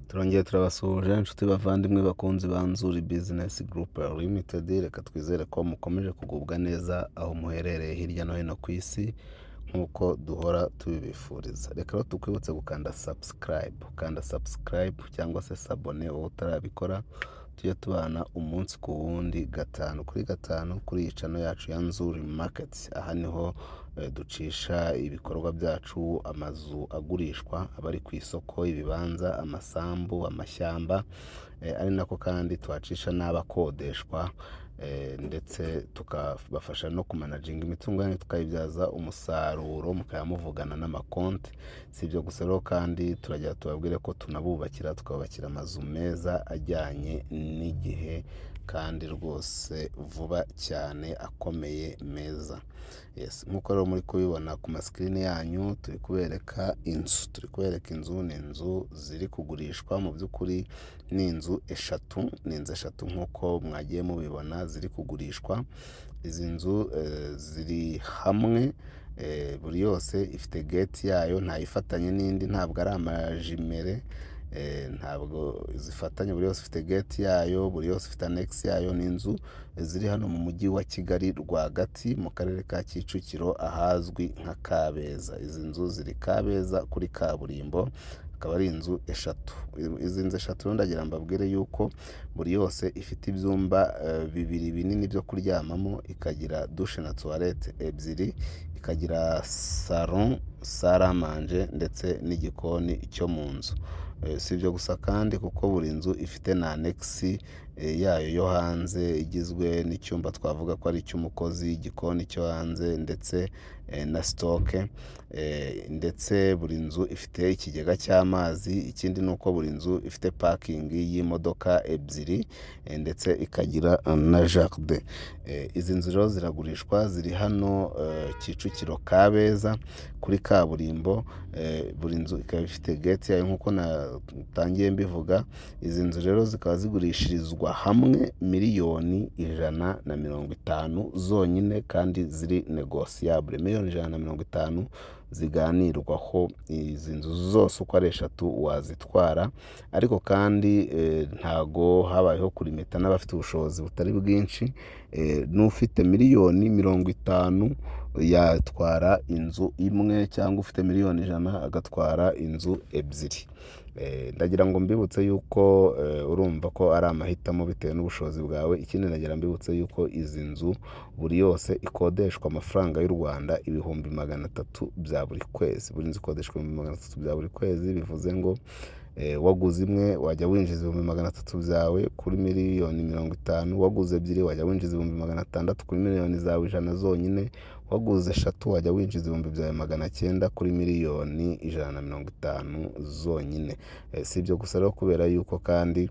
Turongeye turabasuhuje inshuti bavandimwe bakunzi ba Nzuri Business Group Limited, reka twizere ko mukomeje kugubwa neza aho muherereye hirya no hino ku isi nk'uko duhora tubibifuriza. Reka rero tukwibutse gukanda subscribe cyangwa se sabone wowe utarabikora, tujye tubana umunsi ku wundi gatanu kuri gatanu kuri iyi channel yacu ya Nzuri Market. Aha niho ducisha ibikorwa byacu, amazu agurishwa, abari ku isoko, ibibanza, amasambu, amashyamba, ari nako kandi twacisha n'abakodeshwa, ndetse tukabafasha no kumanaginga imitungo yanyu tukayibyaza umusaruro mukayamuvugana n'amakonti. Si ibyo gusa rero kandi turajya tubabwire ko tunabubakira, tukabakira amazu meza ajyanye n'igihe kandi rwose vuba cyane akomeye meza. Yes, nkuko rero muri kubibona ku maskrini yanyu turi kubereka inzu, ni inzu ziri kugurishwa. Mu by'ukuri ni inzu eshatu, nkuko mwagiye mubibona ziri kugurishwa. Izi nzu ziri hamwe, buri yose ifite gate yayo, ntayifatanye n'indi, ntabwo ari amajimere, ntabwo zifatanye, buri yose ifite gate yayo, buri yose ifite annex yayo. Ni inzu ziri hano mu mujyi wa Kigali rwagati mu karere ka Kicukiro ahazwi nka Kabeza. Izi nzu ziri Kabeza kuri kaburimbo, akaba ari inzu eshatu. Izi nzu eshatu ndagira mbabwire yuko buri yose ifite ibyumba bibiri binini byo kuryamamo, ikagira douche na toilette ebyiri, ikagira salon, salle à manger ndetse n'igikoni cyo mu nzu. Si ibyo gusa kandi kuko buri nzu ifite na annex yayo yo hanze, igizwe n'icyumba twavuga ko ari icy'umukozi, igikoni cyo hanze ndetse na stock, ndetse buri nzu ifite ikigega cy'amazi. Ikindi ni uko buri nzu ifite parking y'imodoka ebyiri, ndetse ikagira na jardin. Izi nzu rero ziragurishwa, ziri hano Kicukiro Kabeza kuri kaburimbo. Buri nzu ikaba ifite gate yayo nk'uko natangiye mbivuga. Izi nzu rero zikaba zigurishirizwa hamwe miliyoni 150 zonyine, kandi ziri negociable. Miliyoni 150 ziganirwaho. Izi nzu zose uko ari eshatu wazitwara, ariko kandi ntago habayeho kurimeta n'abafite ubushobozi butari bwinshi. N'ufite miliyoni 50 yatwara inzu imwe, cyangwa ufite miliyoni 100 agatwara inzu ebyiri. Ndagira ngo mbibutse yuko urumva ko ari amahitamo bitewe n'ubushobozi bwawe. Ikindi ndagira mbibutse yuko izi nzu buri yose ikodeshwa amafaranga y'u Rwanda 300 bya buri kwezi. Buri nzu ikodeshwa 300 bya buri kwezi, bivuze ngo waguze imwe wajya winjiza 300 byawe kuri miliyoni 50, waguze ebyiri wajya winjiza 600 kuri miliyoni zawe 100 zonyine, waguze eshatu wajya winjiza 900 kuri miliyoni 150 zonyine. Si ibyo gusa rero kubera yuko kandi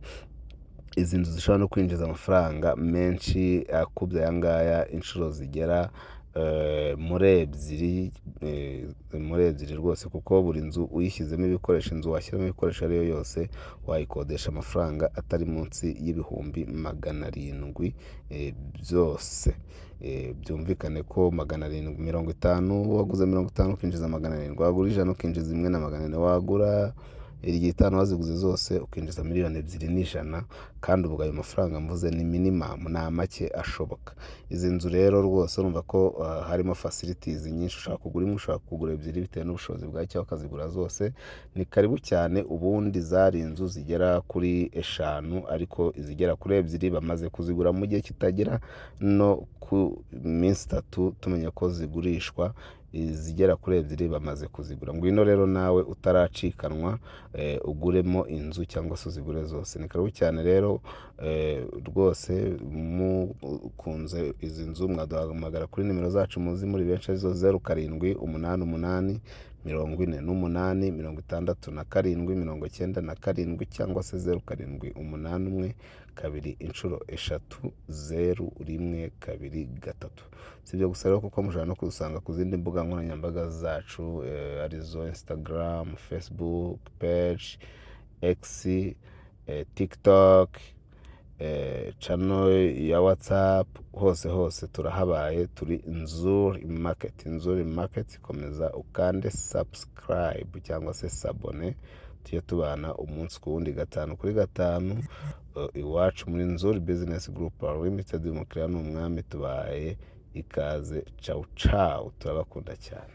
izi nzu zishobora no kwinjiza amafaranga menshi akubye aya ngaya inshuro zigera muri ebyiri rwose, kuko buri nzu uyishyizemo ibikoresho, inzu washyiramo ibikoresho ariyo yose wayikodesha amafaranga atari munsi y'ibihumbi 700 byose. Byumvikane ko 750, waguze 50 ukinjiza 700, wagura 100 ukinjiza 1,400, wagura 5 waziguze zose ukinjiza miliyoni 2,100, kandi ubwo ayo mafaranga mvuze ni minimum, na make ashoboka. Izi nzu rero rwose urumva ko harimo facilities nyinshi. Ushaka kugura imwe, ushaka kugura ebyiri bitewe n'ubushobozi bwawe, cyangwa ukazigura zose. Ni karibu cyane. Ubundi zari inzu zigera kuri 5, ariko izigera kuri 2 bamaze kuzigura mu gihe kitagera no ku minsi 3 tumenye ko zigurishwa. Izigera kuri 2 bamaze kuzigura. Ngwino rero nawe utaracikanwa uguremo inzu cyangwa se uzigure zose. Ni karibu cyane rero, rwose mukunze izi nzu mwaduhamagara kuri nimero zacu muzi muri benshi, arizo 0788 48 67 cyangwa se 0781 2 Si ibyo gusa rero kuko mushobora no kudusanga ku zindi mbuga nkoranyambaga zacu, arizo Instagram, Facebook page, X, TikTok, channel ya WhatsApp. Hose turahabaye, turi Nzuri Market. Nzuri Market, komeza ukande subscribe cyangwa se sabone, tujye tubana umunsi ku wundi, gatanu kuri gatanu. Iwacu muri Nzuri Business Group Limited, umukiriya ni umwami. Tubaye ikaze, cawu cawu, turabakunda cyane.